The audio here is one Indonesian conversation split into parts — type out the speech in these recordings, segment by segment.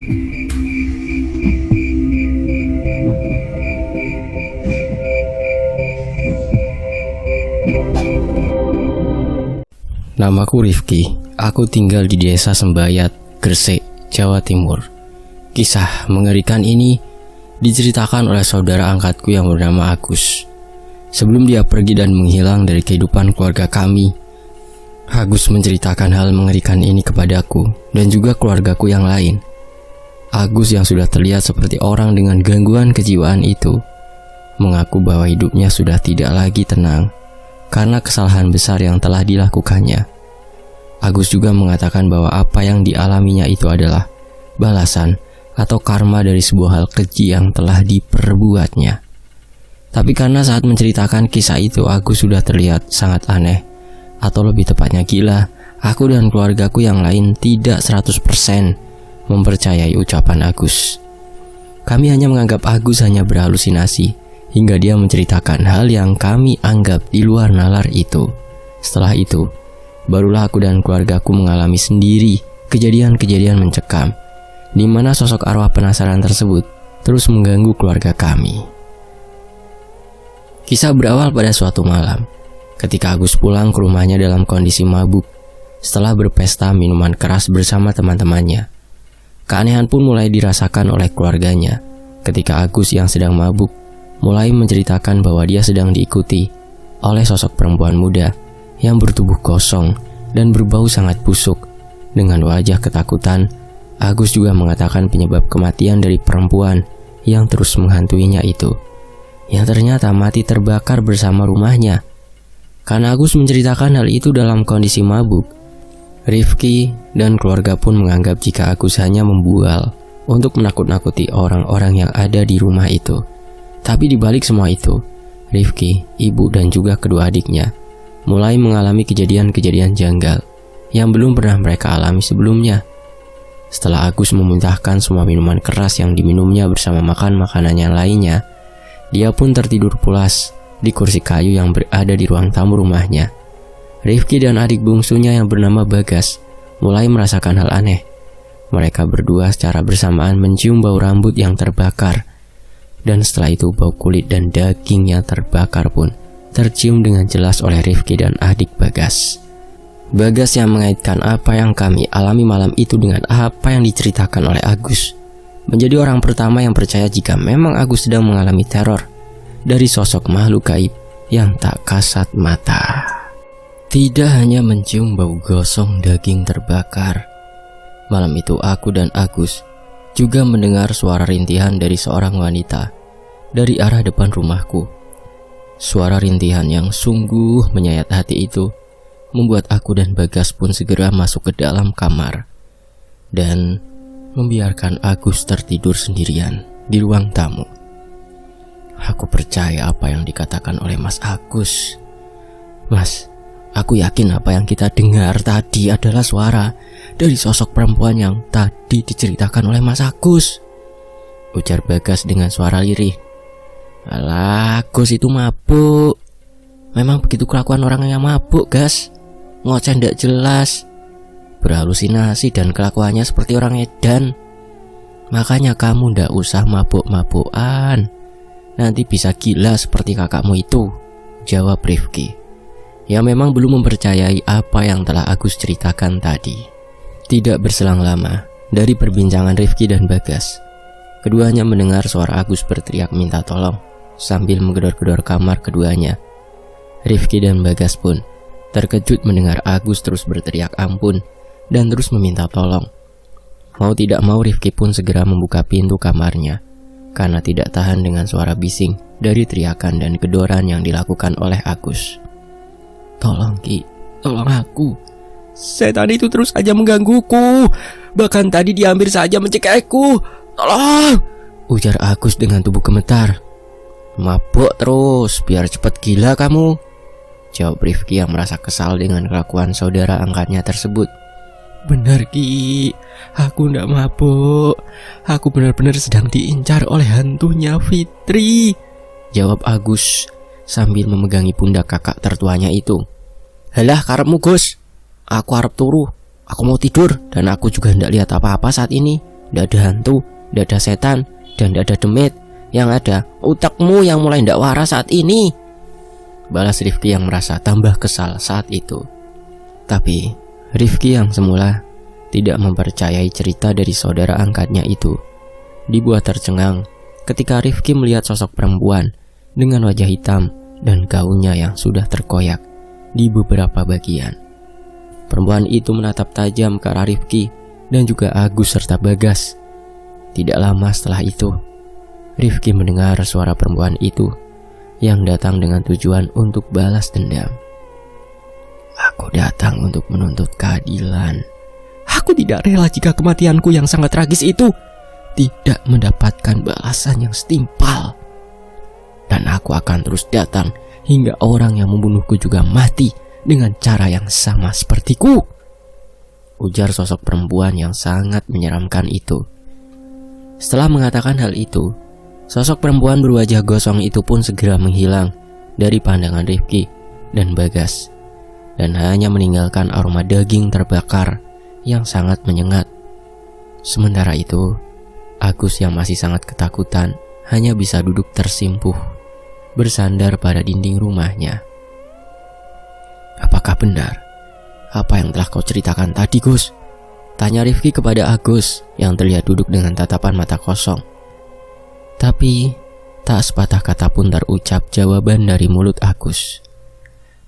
Namaku Rifki, aku tinggal di desa Sembayat, Gresik, Jawa Timur. Kisah mengerikan ini diceritakan oleh saudara angkatku yang bernama Agus. Sebelum dia pergi dan menghilang dari kehidupan keluarga kami, Agus menceritakan hal mengerikan ini kepadaku dan juga keluargaku yang lain. Agus yang sudah terlihat seperti orang dengan gangguan kejiwaan itu mengaku bahwa hidupnya sudah tidak lagi tenang karena kesalahan besar yang telah dilakukannya. Agus juga mengatakan bahwa apa yang dialaminya itu adalah balasan atau karma dari sebuah hal keji yang telah diperbuatnya. Tapi karena saat menceritakan kisah itu Agus sudah terlihat sangat aneh, atau lebih tepatnya gila, aku dan keluargaku yang lain tidak 100% mempercayai ucapan Agus. Kami hanya menganggap Agus hanya berhalusinasi hingga dia menceritakan hal yang kami anggap di luar nalar itu. Setelah itu, barulah aku dan keluargaku mengalami sendiri kejadian-kejadian mencekam, di mana sosok arwah penasaran tersebut terus mengganggu keluarga kami. Kisah berawal pada suatu malam, ketika Agus pulang ke rumahnya dalam kondisi mabuk setelah berpesta minuman keras bersama teman-temannya. Keanehan pun mulai dirasakan oleh keluarganya ketika Agus yang sedang mabuk mulai menceritakan bahwa dia sedang diikuti oleh sosok perempuan muda yang bertubuh kosong dan berbau sangat busuk. Dengan wajah ketakutan, Agus juga mengatakan penyebab kematian dari perempuan yang terus menghantuinya itu, yang ternyata mati terbakar bersama rumahnya. Karena Agus menceritakan hal itu dalam kondisi mabuk, Rifki dan keluarga pun menganggap jika Agus hanya membual untuk menakut-nakuti orang-orang yang ada di rumah itu. Tapi di balik semua itu, Rifki, ibu dan juga kedua adiknya mulai mengalami kejadian-kejadian janggal yang belum pernah mereka alami sebelumnya. Setelah Agus memuntahkan semua minuman keras yang diminumnya bersama makan makanan yang lainnya, dia pun tertidur pulas di kursi kayu yang berada di ruang tamu rumahnya. Rifki dan adik bungsunya yang bernama Bagas mulai merasakan hal aneh. Mereka berdua secara bersamaan mencium bau rambut yang terbakar, dan setelah itu bau kulit dan daging yang terbakar pun tercium dengan jelas oleh Rifki dan adik Bagas. Bagas yang mengaitkan apa yang kami alami malam itu dengan apa yang diceritakan oleh Agus, menjadi orang pertama yang percaya jika memang Agus sedang mengalami teror dari sosok makhluk gaib yang tak kasat mata. Tidak hanya mencium bau gosong daging terbakar, malam itu aku dan Agus juga mendengar suara rintihan dari seorang wanita dari arah depan rumahku. Suara rintihan yang sungguh menyayat hati itu membuat aku dan Bagas pun segera masuk ke dalam kamar dan membiarkan Agus tertidur sendirian di ruang tamu. Aku percaya apa yang dikatakan oleh Mas Agus. Mas, aku yakin apa yang kita dengar tadi adalah suara dari sosok perempuan yang tadi diceritakan oleh Mas Agus, ujar Bagas dengan suara lirih. Alah, Gus itu mabuk. Memang begitu kelakuan orang yang mabuk, Gas. Ngoceh ndak jelas, berhalusinasi dan kelakuannya seperti orang edan. Makanya kamu ndak usah mabuk-mabukan, nanti bisa gila seperti kakakmu itu, jawab Rifki, yang memang belum mempercayai apa yang telah Agus ceritakan tadi. Tidak berselang lama dari perbincangan Rifki dan Bagas, keduanya mendengar suara Agus berteriak minta tolong sambil menggedor-gedor kamar keduanya. Rifki dan Bagas pun terkejut mendengar Agus terus berteriak ampun dan terus meminta tolong. Mau tidak mau Rifki pun segera membuka pintu kamarnya karena tidak tahan dengan suara bising dari teriakan dan gedoran yang dilakukan oleh Agus. Tolong Ki, tolong aku. Setan itu terus saja menggangguku. Bahkan tadi dia hampir saja mencekikku. Tolong, ujar Agus dengan tubuh gemetar. Mabuk terus, biar cepat gila kamu, jawab Rifki yang merasa kesal dengan kelakuan saudara angkatnya tersebut. Benar Ki, aku ndak mabuk. Aku benar-benar sedang diincar oleh hantunya Fitri, jawab Agus sambil memegangi pundak kakak tertuanya itu. Halah karepmu Gus, aku harap turu. Aku mau tidur dan aku juga ndak lihat apa-apa saat ini. ndak ada hantu, ndak ada setan, dan ndak ada demit. Yang ada utakmu yang mulai ndak waras saat ini, balas Rifki yang merasa tambah kesal saat itu. Tapi Rifki yang semula tidak mempercayai cerita dari saudara angkatnya itu dibuat tercengang ketika Rifki melihat sosok perempuan dengan wajah hitam dan gaunnya yang sudah terkoyak di beberapa bagian. Perempuan itu menatap tajam ke arah Rifki dan juga Agus serta Bagas. Tidak lama setelah itu, Rifki mendengar suara perempuan itu yang datang dengan tujuan untuk balas dendam. Aku datang untuk menuntut keadilan. Aku tidak rela jika kematianku yang sangat tragis itu tidak mendapatkan balasan yang setimpal. Dan aku akan terus datang hingga orang yang membunuhku juga mati dengan cara yang sama sepertiku, ujar sosok perempuan yang sangat menyeramkan itu. Setelah mengatakan hal itu, sosok perempuan berwajah gosong itu pun segera menghilang dari pandangan Rifki dan Bagas, dan hanya meninggalkan aroma daging terbakar yang sangat menyengat. Sementara itu, Agus yang masih sangat ketakutan hanya bisa duduk tersimpuh, bersandar pada dinding rumahnya. Apakah benar apa yang telah kau ceritakan tadi, Gus? Tanya Rifki kepada Agus yang terlihat duduk dengan tatapan mata kosong. Tapi tak sepatah kata pun terucap jawaban dari mulut Agus.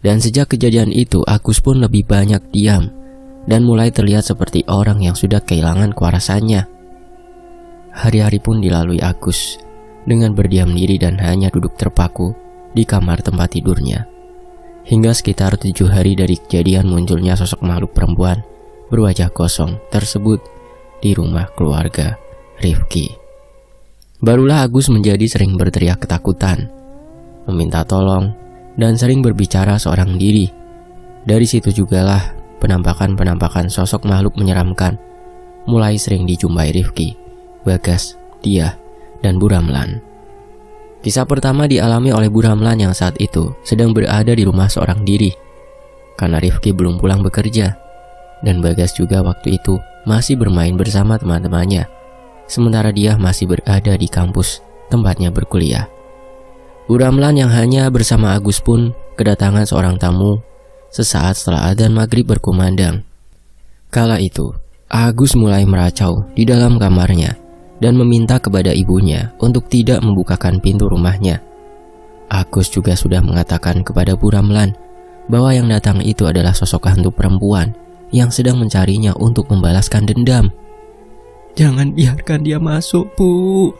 Dan sejak kejadian itu, Agus pun lebih banyak diam dan mulai terlihat seperti orang yang sudah kehilangan kewarasannya. Hari-hari pun dilalui Agus dengan berdiam diri dan hanya duduk terpaku di kamar tempat tidurnya. Hingga sekitar 7 hari dari kejadian munculnya sosok makhluk perempuan berwajah kosong tersebut di rumah keluarga Rifki. Barulah Agus menjadi sering berteriak ketakutan, meminta tolong, dan sering berbicara seorang diri. Dari situ jugalah penampakan-penampakan sosok makhluk menyeramkan mulai sering dijumpai Rifki, Bagas, Diah, dan Bu Ramlan. Kisah pertama dialami oleh Bu Ramlan yang saat itu sedang berada di rumah seorang diri karena Rifki belum pulang bekerja, dan Bagas juga waktu itu masih bermain bersama teman-temannya, sementara dia masih berada di kampus tempatnya berkuliah. Bu Ramlan yang hanya bersama Agus pun kedatangan seorang tamu sesaat setelah adzan maghrib berkumandang. Kala itu, Agus mulai meracau di dalam kamarnya dan meminta kepada ibunya untuk tidak membukakan pintu rumahnya. Agus juga sudah mengatakan kepada Bu Ramlan bahwa yang datang itu adalah sosok hantu perempuan yang sedang mencarinya untuk membalaskan dendam. Jangan biarkan dia masuk, Bu.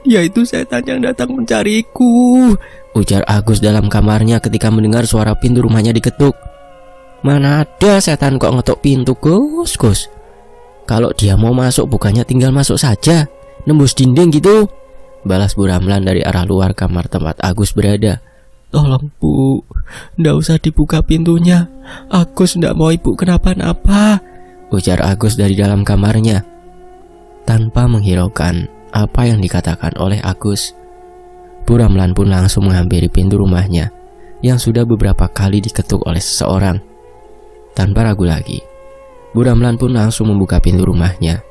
Dia itu setan yang datang mencariku, ujar Agus dalam kamarnya ketika mendengar suara pintu rumahnya diketuk. Mana ada setan kok ngetuk pintu, Gus? Kalau dia mau masuk bukannya tinggal masuk saja, nembus dinding gitu, balas Bu Ramlan dari arah luar kamar tempat Agus berada. Tolong, Bu, ndak usah dibuka pintunya. Agus ndak mau ibu kenapa-napa, ujar Agus dari dalam kamarnya. Tanpa menghiraukan apa yang dikatakan oleh Agus, Bu Ramlan pun langsung menghampiri pintu rumahnya yang sudah beberapa kali diketuk oleh seseorang. Tanpa ragu lagi, Bu Ramlan pun langsung membuka pintu rumahnya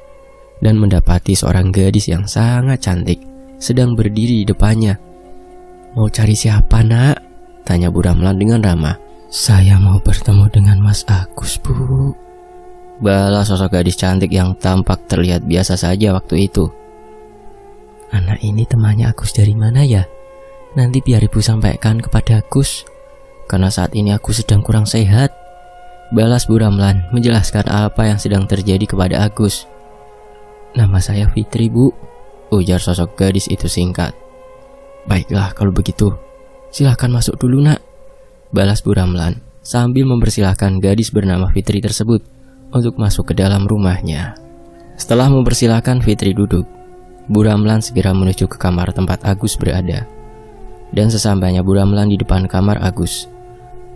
dan mendapati seorang gadis yang sangat cantik sedang berdiri di depannya. Mau cari siapa, Nak? Tanya Bu Ramlan dengan ramah. Saya mau bertemu dengan Mas Agus, Bu, balas sosok gadis cantik yang tampak terlihat biasa saja waktu itu. Anak ini temannya Agus dari mana ya? Nanti biar ibu sampaikan kepada Agus, karena saat ini aku sedang kurang sehat, balas Bu Ramlan menjelaskan apa yang sedang terjadi kepada Agus. Nama saya Fitri, Bu, ujar sosok gadis itu singkat. Baiklah kalau begitu, silahkan masuk dulu, Nak, balas Bu Ramlan sambil mempersilahkan gadis bernama Fitri tersebut untuk masuk ke dalam rumahnya. Setelah mempersilahkan Fitri duduk, Bu Ramlan segera menuju ke kamar tempat Agus berada. Dan sesampainya Bu Ramlan di depan kamar Agus,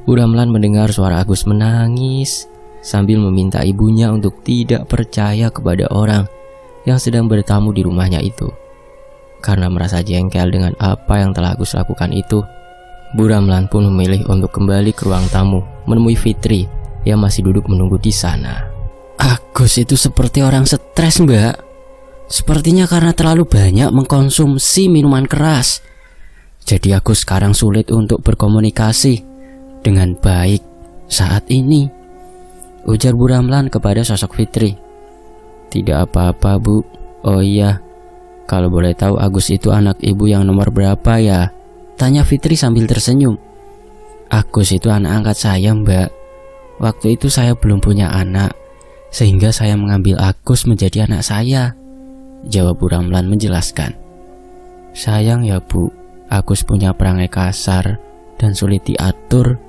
Bu Ramlan mendengar suara Agus menangis sambil meminta ibunya untuk tidak percaya kepada orang yang sedang bertamu di rumahnya itu. Karena merasa jengkel dengan apa yang telah Agus lakukan itu, Bu Ramlan pun memilih untuk kembali ke ruang tamu menemui Fitri yang masih duduk menunggu di sana. Agus itu seperti orang stres, Mbak. Sepertinya karena terlalu banyak mengkonsumsi minuman keras. Jadi aku sekarang sulit untuk berkomunikasi dengan baik saat ini, ujar Bu Ramlan kepada sosok Fitri. Tidak apa-apa, Bu. Oh iya, kalau boleh tahu Agus itu anak ibu yang nomor berapa ya? Tanya Fitri sambil tersenyum. Agus itu anak angkat saya, Mbak. Waktu itu saya belum punya anak, sehingga saya mengambil Agus menjadi anak saya, jawab Bu Ramlan menjelaskan. Sayang ya, Bu, Agus punya perangai kasar dan sulit diatur.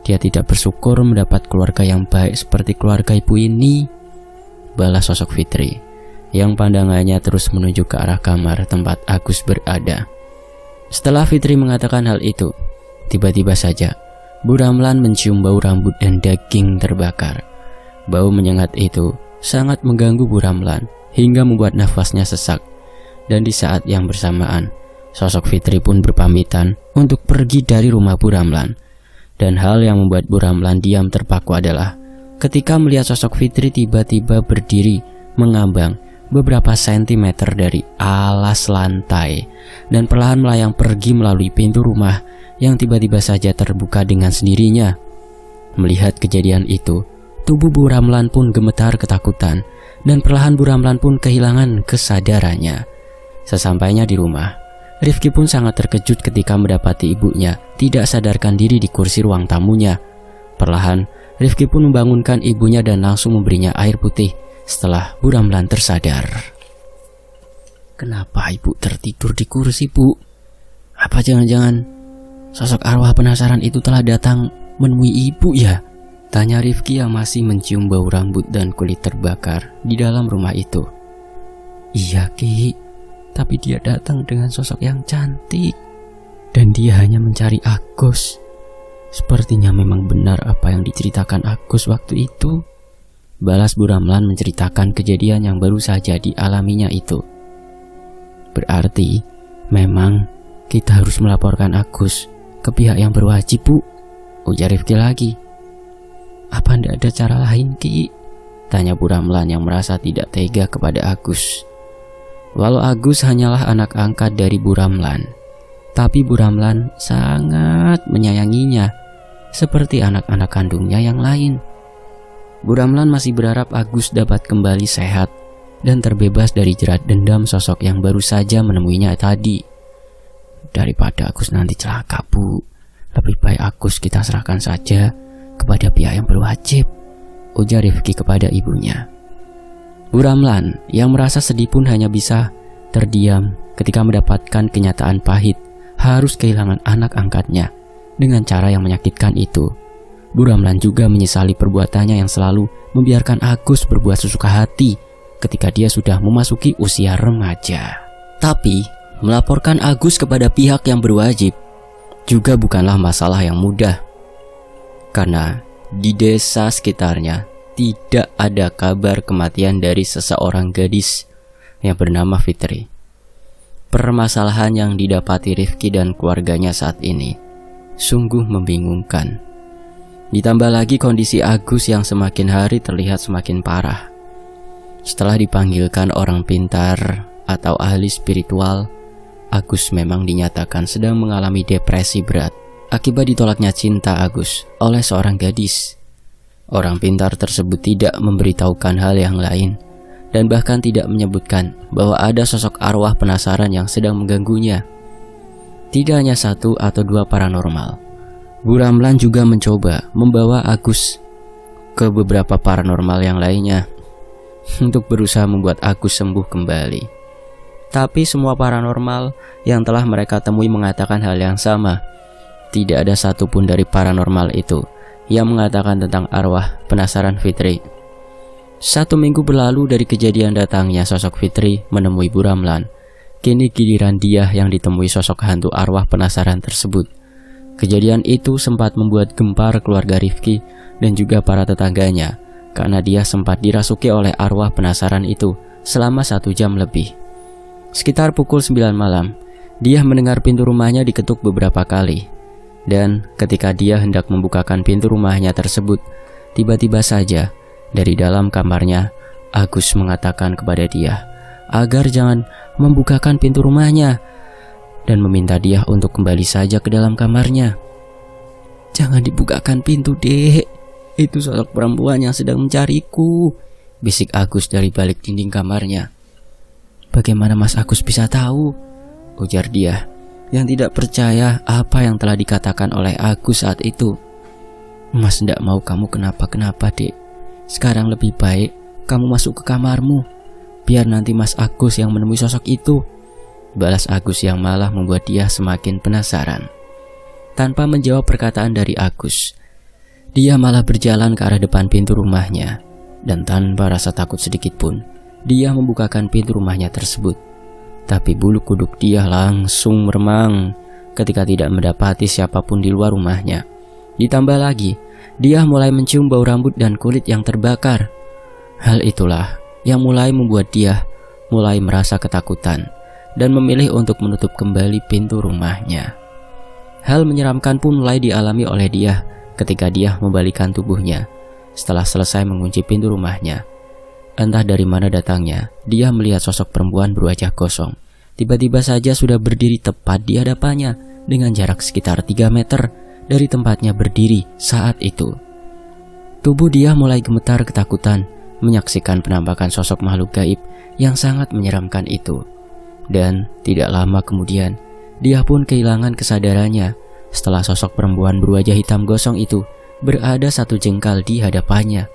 Dia tidak bersyukur mendapat keluarga yang baik seperti keluarga ibu ini, balas sosok Fitri, yang pandangannya terus menuju ke arah kamar tempat Agus berada. Setelah Fitri mengatakan hal itu, tiba-tiba saja Bu Ramlan mencium bau rambut dan daging terbakar. Bau menyengat itu sangat mengganggu Bu Ramlan hingga membuat nafasnya sesak. Dan di saat yang bersamaan, sosok Fitri pun berpamitan untuk pergi dari rumah Bu Ramlan. Dan hal yang membuat Bu Ramlan diam terpaku adalah ketika melihat sosok Fitri tiba-tiba berdiri mengambang beberapa sentimeter dari alas lantai dan perlahan melayang pergi melalui pintu rumah yang tiba-tiba saja terbuka dengan sendirinya. Melihat kejadian itu, tubuh Bu Ramlan pun gemetar ketakutan dan perlahan Bu Ramlan pun kehilangan kesadarannya. Sesampainya di rumah, Rifki pun sangat terkejut ketika mendapati ibunya tidak sadarkan diri di kursi ruang tamunya. Perlahan, Rifki pun membangunkan ibunya dan langsung memberinya air putih setelah Bu Ramlan tersadar. Kenapa ibu tertidur di kursi, Bu? Apa jangan-jangan sosok arwah penasaran itu telah datang menemui ibu ya? Tanya Rifki yang masih mencium bau rambut dan kulit terbakar di dalam rumah itu. Iya, Ki. Tapi dia datang dengan sosok yang cantik. Dan dia hanya mencari Agus. Sepertinya memang benar apa yang diceritakan Agus waktu itu, balas Bu Ramlan menceritakan kejadian yang baru saja dialaminya itu. Berarti memang kita harus melaporkan Agus ke pihak yang berwajib, Bu, ujar Rifki lagi. Apa tidak ada cara lain, Ki? Tanya Bu Ramlan yang merasa tidak tega kepada Agus. Walau Agus hanyalah anak angkat dari Bu Ramlan, tapi Bu Ramlan sangat menyayanginya seperti anak-anak kandungnya yang lain. Bu Ramlan masih berharap Agus dapat kembali sehat dan terbebas dari jerat dendam sosok yang baru saja menemuinya tadi. Daripada Agus nanti celaka, Bu, lebih baik Agus kita serahkan saja kepada pihak yang berwajib, ujar Rifki kepada ibunya. Bu Ramlan yang merasa sedih pun hanya bisa terdiam ketika mendapatkan kenyataan pahit harus kehilangan anak angkatnya dengan cara yang menyakitkan itu. Bu Ramlan juga menyesali perbuatannya yang selalu membiarkan Agus berbuat sesuka hati ketika dia sudah memasuki usia remaja. Tapi melaporkan Agus kepada pihak yang berwajib juga bukanlah masalah yang mudah, karena di desa sekitarnya tidak ada kabar kematian dari seseorang gadis yang bernama Fitri. Permasalahan yang didapati Rifki dan keluarganya saat ini sungguh membingungkan. Ditambah lagi kondisi Agus yang semakin hari terlihat semakin parah. Setelah dipanggilkan orang pintar atau ahli spiritual, Agus memang dinyatakan sedang mengalami depresi berat akibat ditolaknya cinta Agus oleh seorang gadis. Orang pintar tersebut tidak memberitahukan hal yang lain dan bahkan tidak menyebutkan bahwa ada sosok arwah penasaran yang sedang mengganggunya. Tidak hanya satu atau dua paranormal, Bu Ramlan juga mencoba membawa Agus ke beberapa paranormal yang lainnya untuk berusaha membuat Agus sembuh kembali. Tapi semua paranormal yang telah mereka temui mengatakan hal yang sama. Tidak ada satupun dari paranormal itu yang mengatakan tentang arwah penasaran Fitri. 1 minggu berlalu dari kejadian datangnya sosok Fitri menemui Bu Ramlan. Kini giliran dia yang ditemui sosok hantu arwah penasaran tersebut. Kejadian itu sempat membuat gempar keluarga Rifki dan juga para tetangganya, karena dia sempat dirasuki oleh arwah penasaran itu selama 1 jam lebih. Sekitar pukul 9 malam, dia mendengar pintu rumahnya diketuk beberapa kali. Dan ketika dia hendak membukakan pintu rumahnya tersebut, tiba-tiba saja dari dalam kamarnya Agus mengatakan kepada dia agar jangan membukakan pintu rumahnya dan meminta dia untuk kembali saja ke dalam kamarnya. "Jangan dibukakan pintu, Dek. Itu sosok perempuan yang sedang mencariku," bisik Agus dari balik dinding kamarnya. "Bagaimana Mas Agus bisa tahu?" ujar dia yang tidak percaya apa yang telah dikatakan oleh Agus saat itu. "Mas tidak mau kamu kenapa-kenapa, Dek. Sekarang lebih baik kamu masuk ke kamarmu. Biar nanti Mas Agus yang menemui sosok itu," balas Agus yang malah membuat dia semakin penasaran. Tanpa menjawab perkataan dari Agus, dia malah berjalan ke arah depan pintu rumahnya. Dan tanpa rasa takut sedikit pun, dia membukakan pintu rumahnya tersebut. Tapi bulu kuduk dia langsung meremang ketika tidak mendapati siapapun di luar rumahnya. Ditambah lagi, dia mulai mencium bau rambut dan kulit yang terbakar. Hal itulah yang mulai membuat dia mulai merasa ketakutan dan memilih untuk menutup kembali pintu rumahnya. Hal menyeramkan pun mulai dialami oleh dia ketika dia membalikkan tubuhnya setelah selesai mengunci pintu rumahnya. Entah dari mana datangnya, dia melihat sosok perempuan berwajah kosong. Tiba-tiba saja sudah berdiri tepat di hadapannya dengan jarak sekitar 3 meter dari tempatnya berdiri saat itu. Tubuh dia mulai gemetar ketakutan menyaksikan penampakan sosok makhluk gaib yang sangat menyeramkan itu. Dan tidak lama kemudian, dia pun kehilangan kesadarannya setelah sosok perempuan berwajah hitam gosong itu berada 1 jengkal di hadapannya.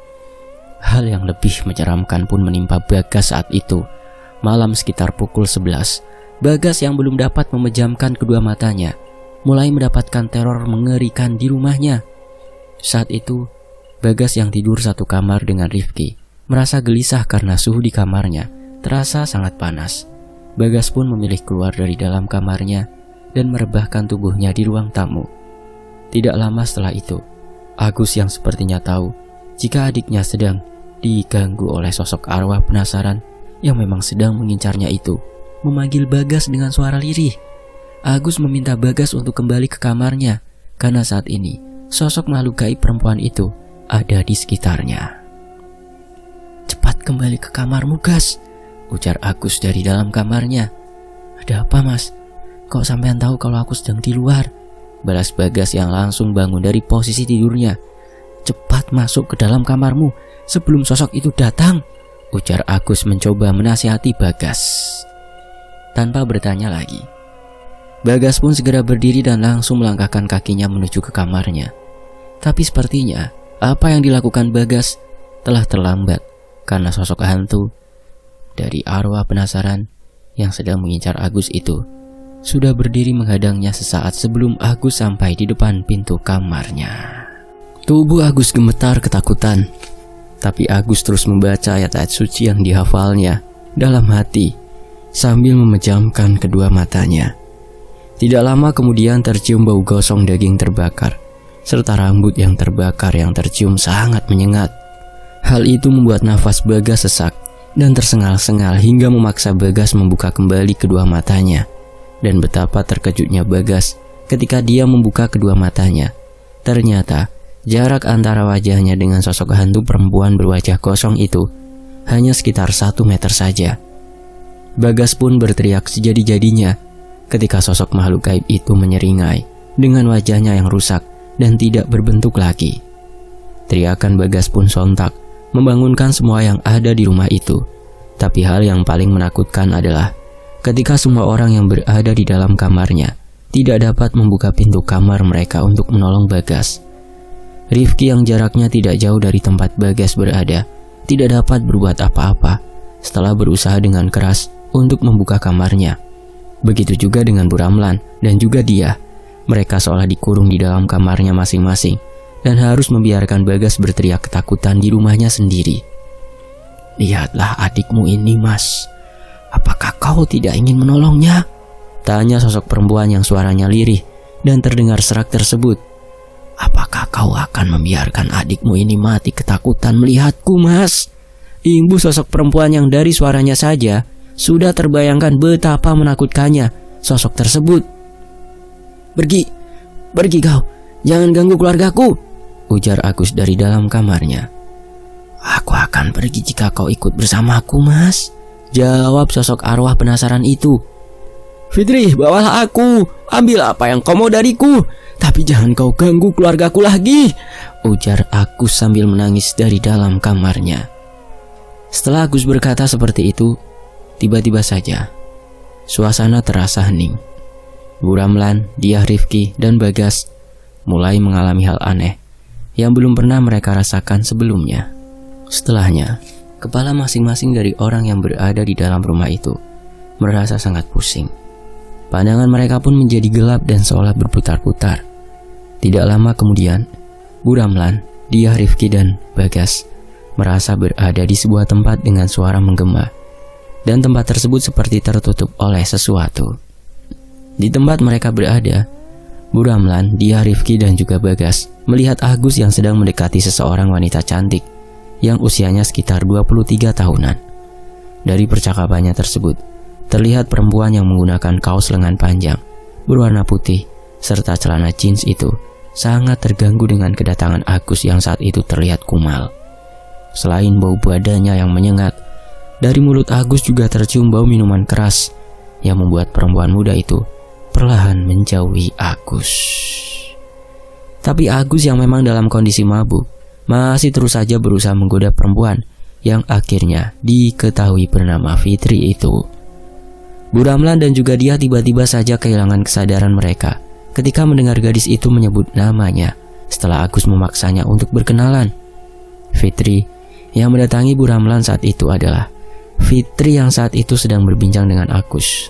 Hal yang lebih menyeramkan pun menimpa Bagas saat itu. Malam sekitar pukul 11, Bagas yang belum dapat memejamkan kedua matanya mulai mendapatkan teror mengerikan di rumahnya. Saat itu, Bagas yang tidur satu kamar dengan Rifki merasa gelisah karena suhu di kamarnya terasa sangat panas. Bagas pun memilih keluar dari dalam kamarnya dan merebahkan tubuhnya di ruang tamu. Tidak lama setelah itu, Agus yang sepertinya tahu jika adiknya sedang diganggu oleh sosok arwah penasaran yang memang sedang mengincarnya itu, memanggil Bagas dengan suara lirih. Agus meminta Bagas untuk kembali ke kamarnya karena saat ini sosok makhluk gaib perempuan itu ada di sekitarnya. "Cepat kembali ke kamarmu, Gas," ujar Agus dari dalam kamarnya. "Ada apa, Mas? Kok sampean tahu kalau aku sedang di luar?" balas Bagas yang langsung bangun dari posisi tidurnya. "Cepat masuk ke dalam kamarmu sebelum sosok itu datang," ujar Agus mencoba menasihati Bagas. Tanpa bertanya lagi, Bagas pun segera berdiri dan langsung melangkahkan kakinya menuju ke kamarnya. Tapi sepertinya apa yang dilakukan Bagas telah terlambat karena sosok hantu dari arwah penasaran yang sedang mengincar Agus itu sudah berdiri menghadangnya sesaat sebelum Agus sampai di depan pintu kamarnya. Tubuh Agus gemetar ketakutan, tapi Agus terus membaca ayat-ayat suci yang dihafalnya dalam hati sambil memejamkan kedua matanya. Tidak lama kemudian tercium bau gosong daging terbakar serta rambut yang terbakar yang tercium sangat menyengat. Hal itu membuat nafas Bagas sesak dan tersengal-sengal hingga memaksa Bagas membuka kembali kedua matanya. Dan betapa terkejutnya Bagas ketika dia membuka kedua matanya. Ternyata jarak antara wajahnya dengan sosok hantu perempuan berwajah kosong itu hanya sekitar 1 meter saja. Bagas pun berteriak sejadi-jadinya ketika sosok makhluk gaib itu menyeringai dengan wajahnya yang rusak dan tidak berbentuk lagi. Teriakan Bagas pun sontak membangunkan semua yang ada di rumah itu. Tapi hal yang paling menakutkan adalah ketika semua orang yang berada di dalam kamarnya tidak dapat membuka pintu kamar mereka untuk menolong Bagas. Rifki yang jaraknya tidak jauh dari tempat Bagas berada tidak dapat berbuat apa-apa setelah berusaha dengan keras untuk membuka kamarnya. Begitu juga dengan Bu Ramlan dan juga dia. Mereka seolah dikurung di dalam kamarnya masing-masing dan harus membiarkan Bagas berteriak ketakutan di rumahnya sendiri. "Lihatlah adikmu ini, Mas. Apakah kau tidak ingin menolongnya?" tanya sosok perempuan yang suaranya lirih dan terdengar serak tersebut. "Apakah kau akan membiarkan adikmu ini mati ketakutan melihatku, Mas?" imbu sosok perempuan yang dari suaranya saja sudah terbayangkan betapa menakutkannya sosok tersebut. Pergi kau, jangan ganggu keluargaku," ujar Agus dari dalam kamarnya. "Aku akan pergi jika kau ikut bersamaku, Mas," Jawab sosok arwah penasaran itu. "Fitri, bawalah aku. Ambil apa yang kau mau dariku. Tapi jangan kau ganggu keluargaku lagi," ujar Agus sambil menangis dari dalam kamarnya. Setelah Agus berkata seperti itu, tiba-tiba saja suasana terasa hening. Bu Ramlan, Diah, Rifki, dan Bagas mulai mengalami hal aneh yang belum pernah mereka rasakan sebelumnya. Setelahnya, kepala masing-masing dari orang yang berada di dalam rumah itu merasa sangat pusing. Pandangan mereka pun menjadi gelap dan seolah berputar-putar. Tidak lama kemudian, Bu Ramlan, Diah, Rifki, dan Bagas merasa berada di sebuah tempat dengan suara menggema, dan tempat tersebut seperti tertutup oleh sesuatu. Di tempat mereka berada, Bu Ramlan, Diah, Rifki, dan juga Bagas melihat Agus yang sedang mendekati seseorang wanita cantik yang usianya sekitar 23 tahunan. Dari percakapannya tersebut, terlihat perempuan yang menggunakan kaos lengan panjang berwarna putih serta celana jeans itu sangat terganggu dengan kedatangan Agus yang saat itu terlihat kumal. Selain bau badannya yang menyengat, dari mulut Agus juga tercium bau minuman keras yang membuat perempuan muda itu perlahan menjauhi Agus. Tapi Agus yang memang dalam kondisi mabuk masih terus saja berusaha menggoda perempuan yang akhirnya diketahui bernama Fitri itu. Bu Ramlan dan juga dia tiba-tiba saja kehilangan kesadaran mereka ketika mendengar gadis itu menyebut namanya setelah Agus memaksanya untuk berkenalan. Fitri yang mendatangi Bu Ramlan saat itu adalah Fitri yang saat itu sedang berbincang dengan Agus.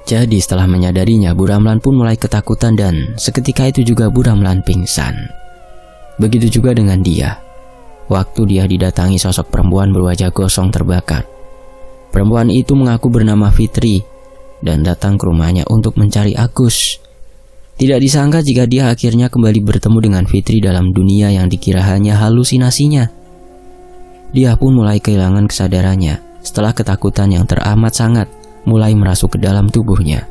Jadi setelah menyadarinya, Bu Ramlan pun mulai ketakutan dan seketika itu juga Bu Ramlan pingsan. Begitu juga dengan dia. Waktu dia didatangi sosok perempuan berwajah gosong terbakar. Perempuan itu mengaku bernama Fitri dan datang ke rumahnya untuk mencari Agus. Tidak disangka jika dia akhirnya kembali bertemu dengan Fitri dalam dunia yang dikira hanya halusinasinya. Dia pun mulai kehilangan kesadarannya setelah ketakutan yang teramat sangat mulai merasuk ke dalam tubuhnya.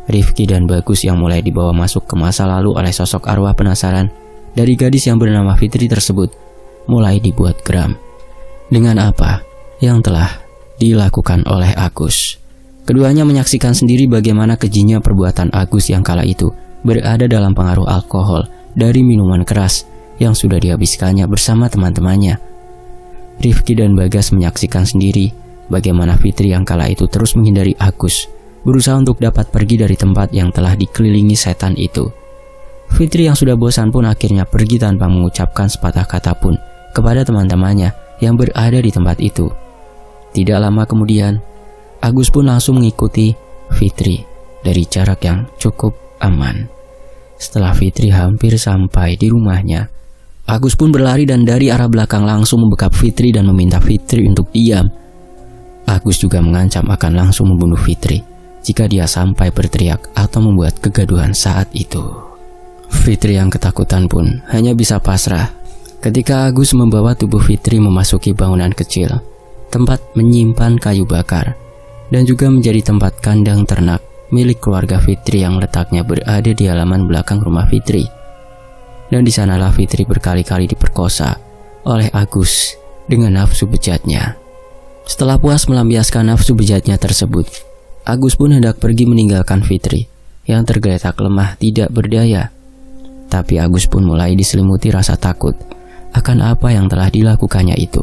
Rifki dan Bagus yang mulai dibawa masuk ke masa lalu oleh sosok arwah penasaran dari gadis yang bernama Fitri tersebut mulai dibuat geram dengan apa yang telah dilakukan oleh Agus. Keduanya menyaksikan sendiri bagaimana kejinya perbuatan Agus yang kala itu berada dalam pengaruh alkohol dari minuman keras yang sudah dihabiskannya bersama teman-temannya. Rifki dan Bagas menyaksikan sendiri bagaimana Fitri yang kala itu terus menghindari Agus, berusaha untuk dapat pergi dari tempat yang telah dikelilingi setan itu. Fitri yang sudah bosan pun akhirnya pergi tanpa mengucapkan sepatah kata pun kepada teman-temannya yang berada di tempat itu. Tidak lama kemudian, Agus pun langsung mengikuti Fitri dari jarak yang cukup aman. Setelah Fitri hampir sampai di rumahnya, Agus pun berlari dan dari arah belakang langsung membekap Fitri dan meminta Fitri untuk diam. Agus juga mengancam akan langsung membunuh Fitri jika dia sampai berteriak atau membuat kegaduhan saat itu. Fitri yang ketakutan pun hanya bisa pasrah ketika Agus membawa tubuh Fitri memasuki bangunan kecil, tempat menyimpan kayu bakar, dan juga menjadi tempat kandang ternak milik keluarga Fitri yang letaknya berada di halaman belakang rumah Fitri. Dan di sanalah Fitri berkali-kali diperkosa oleh Agus dengan nafsu bejatnya. Setelah puas melampiaskan nafsu bejatnya tersebut, Agus pun hendak pergi meninggalkan Fitri yang tergeletak lemah tidak berdaya. Tapi Agus pun mulai diselimuti rasa takut akan apa yang telah dilakukannya itu.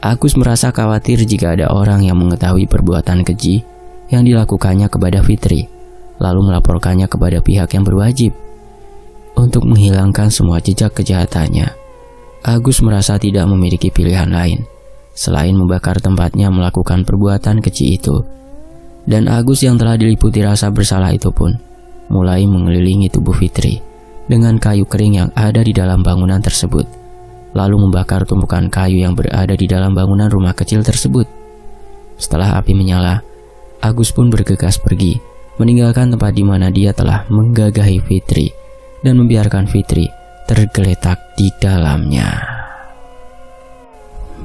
Agus merasa khawatir jika ada orang yang mengetahui perbuatan keji yang dilakukannya kepada Fitri, lalu melaporkannya kepada pihak yang berwajib. Untuk menghilangkan semua jejak kejahatannya, Agus merasa tidak memiliki pilihan lain selain membakar tempatnya melakukan perbuatan keji itu. Dan Agus yang telah diliputi rasa bersalah itu pun mulai mengelilingi tubuh Fitri dengan kayu kering yang ada di dalam bangunan tersebut, lalu membakar tumpukan kayu yang berada di dalam bangunan rumah kecil tersebut. Setelah api menyala, Agus pun bergegas pergi, meninggalkan tempat di mana dia telah menggagahi Fitri dan membiarkan Fitri tergeletak di dalamnya.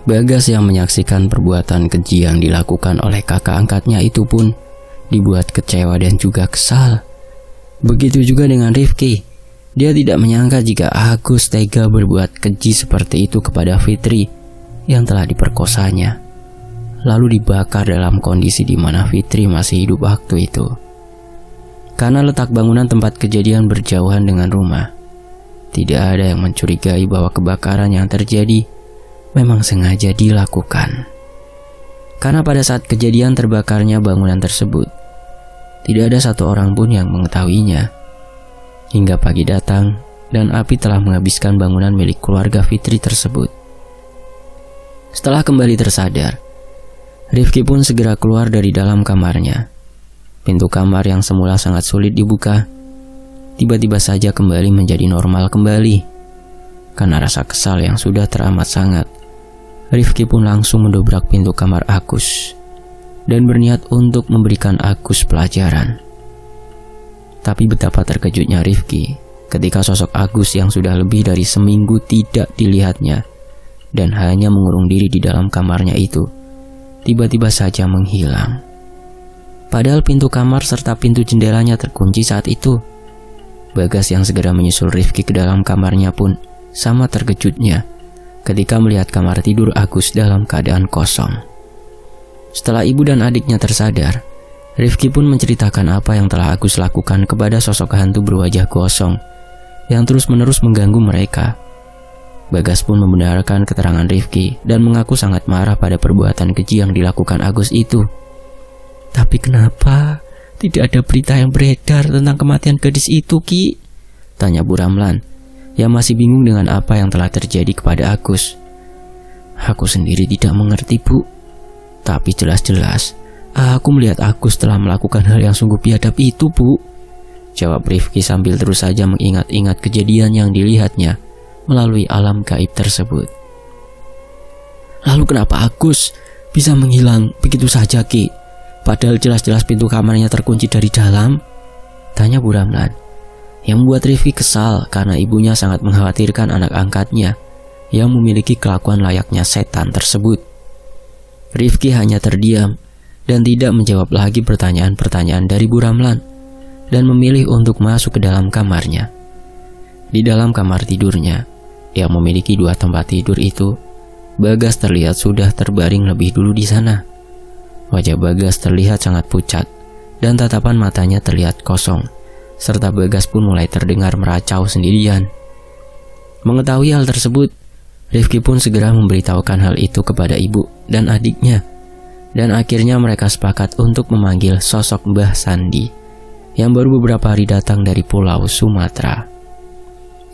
Bagas yang menyaksikan perbuatan keji yang dilakukan oleh kakak angkatnya itu pun dibuat kecewa dan juga kesal. Begitu juga dengan Rifki. Dia tidak menyangka jika Agus tega berbuat keji seperti itu kepada Fitri yang telah diperkosanya. lalu dibakar dalam kondisi di mana Fitri masih hidup waktu itu. Karena letak bangunan tempat kejadian berjauhan dengan rumah, tidak ada yang mencurigai bahwa kebakaran yang terjadi memang sengaja dilakukan. Karena pada saat kejadian terbakarnya bangunan tersebut, tidak ada satu orang pun yang mengetahuinya. Hingga pagi datang dan api telah menghabiskan bangunan milik keluarga Fitri tersebut. Setelah kembali tersadar, Rifki pun segera keluar dari dalam kamarnya. Pintu kamar yang semula sangat sulit dibuka, tiba-tiba saja kembali menjadi normal kembali. Karena rasa kesal yang sudah teramat sangat, Rifki pun langsung mendobrak pintu kamar Agus dan berniat untuk memberikan Agus pelajaran. Tapi betapa terkejutnya Rifki ketika sosok Agus yang sudah lebih dari seminggu tidak dilihatnya dan hanya mengurung diri di dalam kamarnya itu, tiba-tiba saja menghilang. Padahal pintu kamar serta pintu jendelanya terkunci saat itu. Bagas yang segera menyusul Rifki ke dalam kamarnya pun sama terkejutnya ketika melihat kamar tidur Agus dalam keadaan kosong. Setelah ibu dan adiknya tersadar, Rifki pun menceritakan apa yang telah Agus lakukan kepada sosok hantu berwajah gosong yang terus-menerus mengganggu mereka. Bagas pun membenarkan keterangan Rifki dan mengaku sangat marah pada perbuatan keji yang dilakukan Agus itu. Tapi kenapa tidak ada berita yang beredar tentang kematian gadis itu, Ki? Tanya Bu Ramlan yang masih bingung dengan apa yang telah terjadi kepada Agus. Aku sendiri tidak mengerti, Bu. Tapi jelas-jelas aku melihat Agus telah melakukan hal yang sungguh biadab itu, Bu. Jawab Rifki sambil terus saja mengingat-ingat kejadian yang dilihatnya melalui alam gaib tersebut. Lalu kenapa Agus bisa menghilang begitu saja, Ki? Padahal jelas-jelas pintu kamarnya terkunci dari dalam? Tanya Bu Ramlan. Yang membuat Rifki kesal karena ibunya sangat mengkhawatirkan anak angkatnya yang memiliki kelakuan layaknya setan tersebut. Rifki hanya terdiam dan tidak menjawab lagi pertanyaan-pertanyaan dari Bu Ramlan dan memilih untuk masuk ke dalam kamarnya. Di dalam kamar tidurnya yang memiliki 2 tempat tidur itu, Bagas terlihat sudah terbaring lebih dulu di sana. Wajah Bagas terlihat sangat pucat dan tatapan matanya terlihat kosong, serta Bagas pun mulai terdengar meracau sendirian. Mengetahui hal tersebut, Rifki pun segera memberitahukan hal itu kepada ibu dan adiknya, dan akhirnya mereka sepakat untuk memanggil sosok Mbah Sandi yang baru beberapa hari datang dari Pulau Sumatera.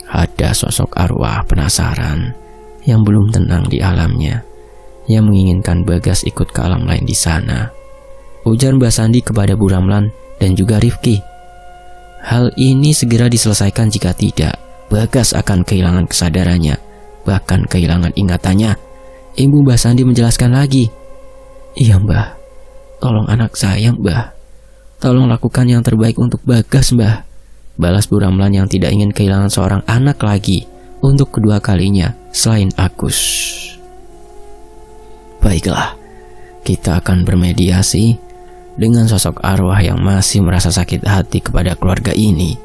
Ada sosok arwah penasaran yang belum tenang di alamnya, yang menginginkan Bagas ikut ke alam lain di sana, ujar Mbah Sandi kepada Bu Ramlan dan juga Rifki. Hal ini segera diselesaikan, jika tidak, Bagas akan kehilangan kesadarannya, bahkan kehilangan ingatannya. Ibu Mbah Sandi menjelaskan lagi. Iya, Mbah, tolong anak saya, Mbah. Tolong lakukan yang terbaik untuk Bagas, Mbah. Balas Bu Ramlan yang tidak ingin kehilangan seorang anak lagi untuk kedua kalinya selain Agus. Baiklah, kita akan bermediasi dengan sosok arwah yang masih merasa sakit hati kepada keluarga ini,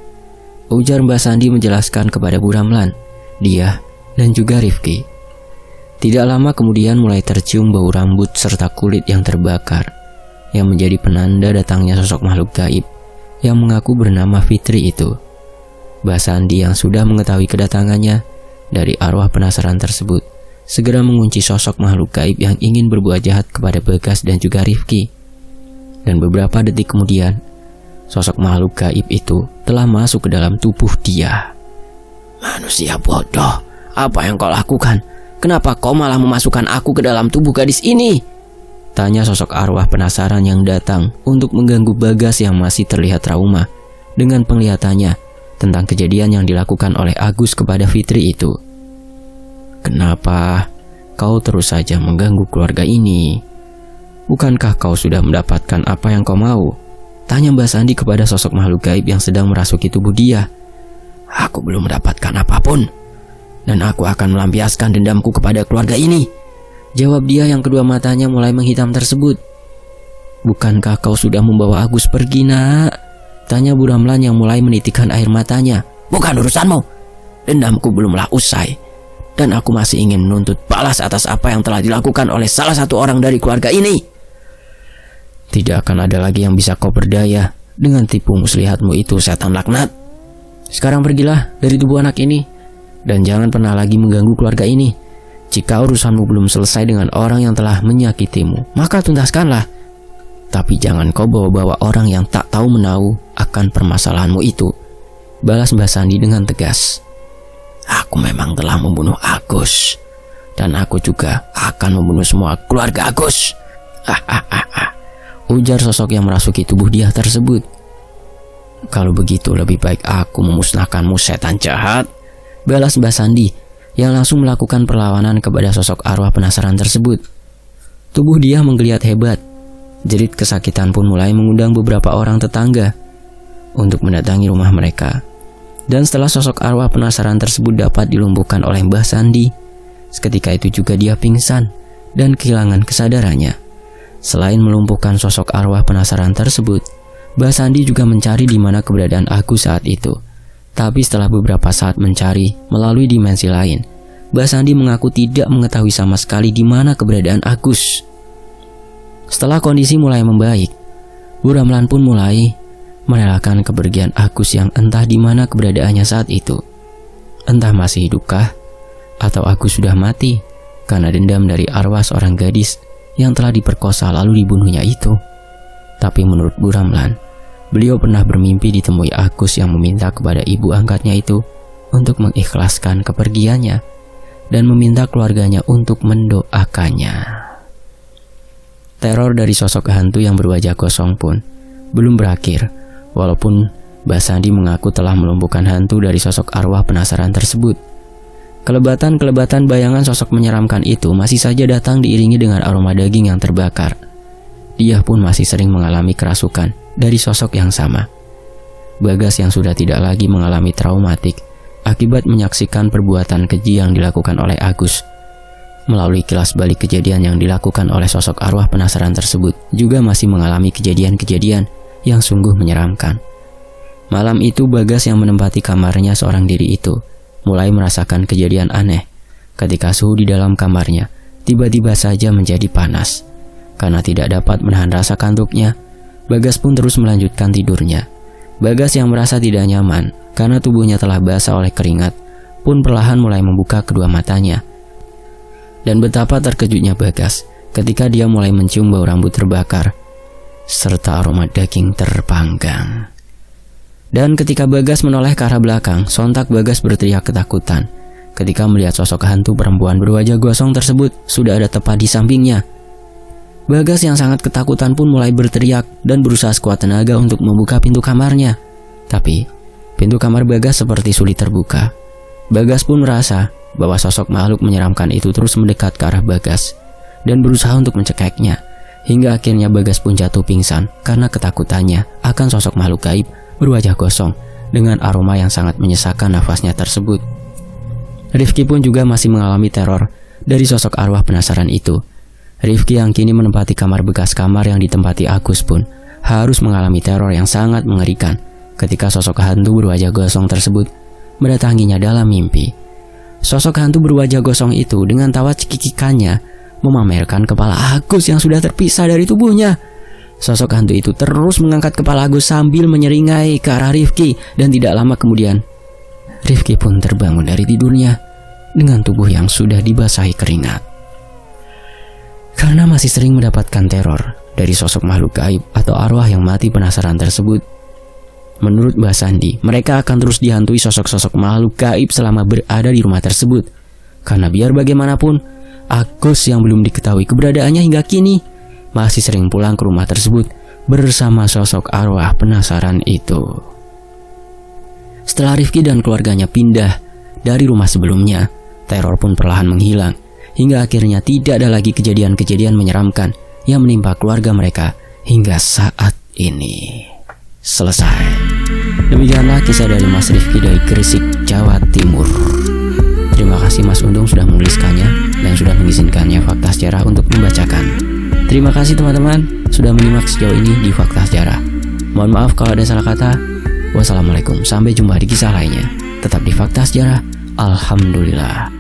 ujar Mbah Sandi menjelaskan kepada Bu Ramlan, dia dan juga Rifki. Tidak lama kemudian mulai tercium bau rambut serta kulit yang terbakar, yang menjadi penanda datangnya sosok makhluk gaib yang mengaku bernama Fitri itu. Mbah Sandi yang sudah mengetahui kedatangannya dari arwah penasaran tersebut segera mengunci sosok makhluk gaib yang ingin berbuat jahat kepada Bagas dan juga Rifki. Dan beberapa detik kemudian, sosok makhluk gaib itu telah masuk ke dalam tubuh dia. Manusia bodoh, apa yang kau lakukan? Kenapa kau malah memasukkan aku ke dalam tubuh gadis ini? Tanya sosok arwah penasaran yang datang untuk mengganggu Bagas yang masih terlihat trauma dengan penglihatannya tentang kejadian yang dilakukan oleh Agus kepada Fitri itu. Kenapa kau terus saja mengganggu keluarga ini? Bukankah kau sudah mendapatkan apa yang kau mau? Tanya Mbah Sandi kepada sosok makhluk gaib yang sedang merasuki tubuh dia. Aku belum mendapatkan apapun, dan aku akan melampiaskan dendamku kepada keluarga ini, jawab dia yang kedua matanya mulai menghitam tersebut. Bukankah kau sudah membawa Agus pergi, Nak? Tanya Bu Ramlan yang mulai menitikkan air matanya. Bukan urusanmu, dendamku belumlah usai. dan aku masih ingin menuntut balas atas apa yang telah dilakukan oleh salah satu orang dari keluarga ini. Tidak akan ada lagi yang bisa kau berdaya dengan tipu muslihatmu itu, setan laknat. Sekarang pergilah dari tubuh anak ini, dan jangan pernah lagi mengganggu keluarga ini. Jika urusanmu belum selesai dengan orang yang telah menyakitimu, maka tuntaskanlah. Tapi jangan kau bawa-bawa orang yang tak tahu menahu akan permasalahanmu itu, balas Mbah Sandi dengan tegas. Aku memang telah membunuh Agus, dan aku juga akan membunuh semua keluarga Agus. Ujar sosok yang merasuki tubuh dia tersebut. Kalau begitu lebih baik aku memusnahkanmu, setan jahat, balas Mbah Sandi yang langsung melakukan perlawanan kepada sosok arwah penasaran tersebut. Tubuh dia menggeliat hebat. Jerit kesakitan pun mulai mengundang beberapa orang tetangga untuk mendatangi rumah mereka. Dan setelah sosok arwah penasaran tersebut dapat dilumpuhkan oleh Mbah Sandi, seketika itu juga dia pingsan dan kehilangan kesadarannya. Selain melumpuhkan sosok arwah penasaran tersebut, Mbah Sandi juga mencari di mana keberadaan Agus saat itu. Tapi setelah beberapa saat mencari melalui dimensi lain, Mbah Sandi mengaku tidak mengetahui sama sekali di mana keberadaan Agus. Setelah kondisi mulai membaik, Bu Ramlan pun mulai merelakan kepergian Agus yang entah di mana keberadaannya saat itu. Entah masih hidupkah atau Agus sudah mati karena dendam dari arwah seorang gadis yang telah diperkosa lalu dibunuhnya itu. Tapi menurut Bu Ramlan, beliau pernah bermimpi ditemui Agus yang meminta kepada ibu angkatnya itu untuk mengikhlaskan kepergiannya dan meminta keluarganya untuk mendoakannya. Teror dari sosok hantu yang berwajah kosong pun belum berakhir, walaupun Mbah Sandi mengaku telah melumpuhkan hantu dari sosok arwah penasaran tersebut. Kelebatan-kelebatan bayangan sosok menyeramkan itu masih saja datang diiringi dengan aroma daging yang terbakar. Dia pun masih sering mengalami kerasukan dari sosok yang sama. Bagas yang sudah tidak lagi mengalami traumatik akibat menyaksikan perbuatan keji yang dilakukan oleh Agus, melalui kilas balik kejadian yang dilakukan oleh sosok arwah penasaran tersebut, juga masih mengalami kejadian-kejadian yang sungguh menyeramkan. Malam itu Bagas yang menempati kamarnya seorang diri itu mulai merasakan kejadian aneh ketika suhu di dalam kamarnya tiba-tiba saja menjadi panas. Karena tidak dapat menahan rasa kantuknya, Bagas pun terus melanjutkan tidurnya. Bagas yang merasa tidak nyaman karena tubuhnya telah basah oleh keringat pun perlahan mulai membuka kedua matanya. Dan betapa terkejutnya Bagas ketika dia mulai mencium bau rambut terbakar serta aroma daging terpanggang. Dan ketika Bagas menoleh ke arah belakang, sontak Bagas berteriak ketakutan ketika melihat sosok hantu perempuan berwajah gosong tersebut sudah ada tepat di sampingnya. Bagas yang sangat ketakutan pun mulai berteriak dan berusaha sekuat tenaga untuk membuka pintu kamarnya. Tapi pintu kamar Bagas seperti sulit terbuka. Bagas pun merasa bahwa sosok makhluk menyeramkan itu terus mendekat ke arah Bagas dan berusaha untuk mencekiknya, hingga akhirnya Bagas pun jatuh pingsan karena ketakutannya akan sosok makhluk gaib berwajah gosong dengan aroma yang sangat menyesakkan nafasnya tersebut. Rifki pun juga masih mengalami teror dari sosok arwah penasaran itu. Rifki yang kini menempati kamar bekas kamar yang ditempati Agus pun harus mengalami teror yang sangat mengerikan ketika sosok hantu berwajah gosong tersebut mendatanginya dalam mimpi. Sosok hantu berwajah gosong itu dengan tawa cekikikannya memamerkan kepala Agus yang sudah terpisah dari tubuhnya. Sosok hantu itu terus mengangkat kepala Agus sambil menyeringai ke arah Rifki, dan tidak lama kemudian Rifki pun terbangun dari tidurnya dengan tubuh yang sudah dibasahi keringat. Karena masih sering mendapatkan teror dari sosok makhluk gaib atau arwah yang mati penasaran tersebut, menurut Mbah Sandi, mereka akan terus dihantui sosok-sosok makhluk gaib selama berada di rumah tersebut. Karena biar bagaimanapun, Agus yang belum diketahui keberadaannya hingga kini masih sering pulang ke rumah tersebut bersama sosok arwah penasaran itu. Setelah Rifki dan keluarganya pindah dari rumah sebelumnya, teror pun perlahan menghilang, hingga akhirnya tidak ada lagi kejadian-kejadian menyeramkan yang menimpa keluarga mereka hingga saat ini. Selesai. Demikianlah kisah dari Mas Rifki dari Gresik, Jawa Timur. Terima kasih Mas Undung sudah menuliskannya dan sudah mengizinkannya Fakta Sejarah untuk membacakan. Terima kasih teman-teman sudah menyimak sejauh ini di Fakta Sejarah. Mohon maaf kalau ada salah kata. Wassalamualaikum, sampai jumpa di kisah lainnya. Tetap di Fakta Sejarah. Alhamdulillah.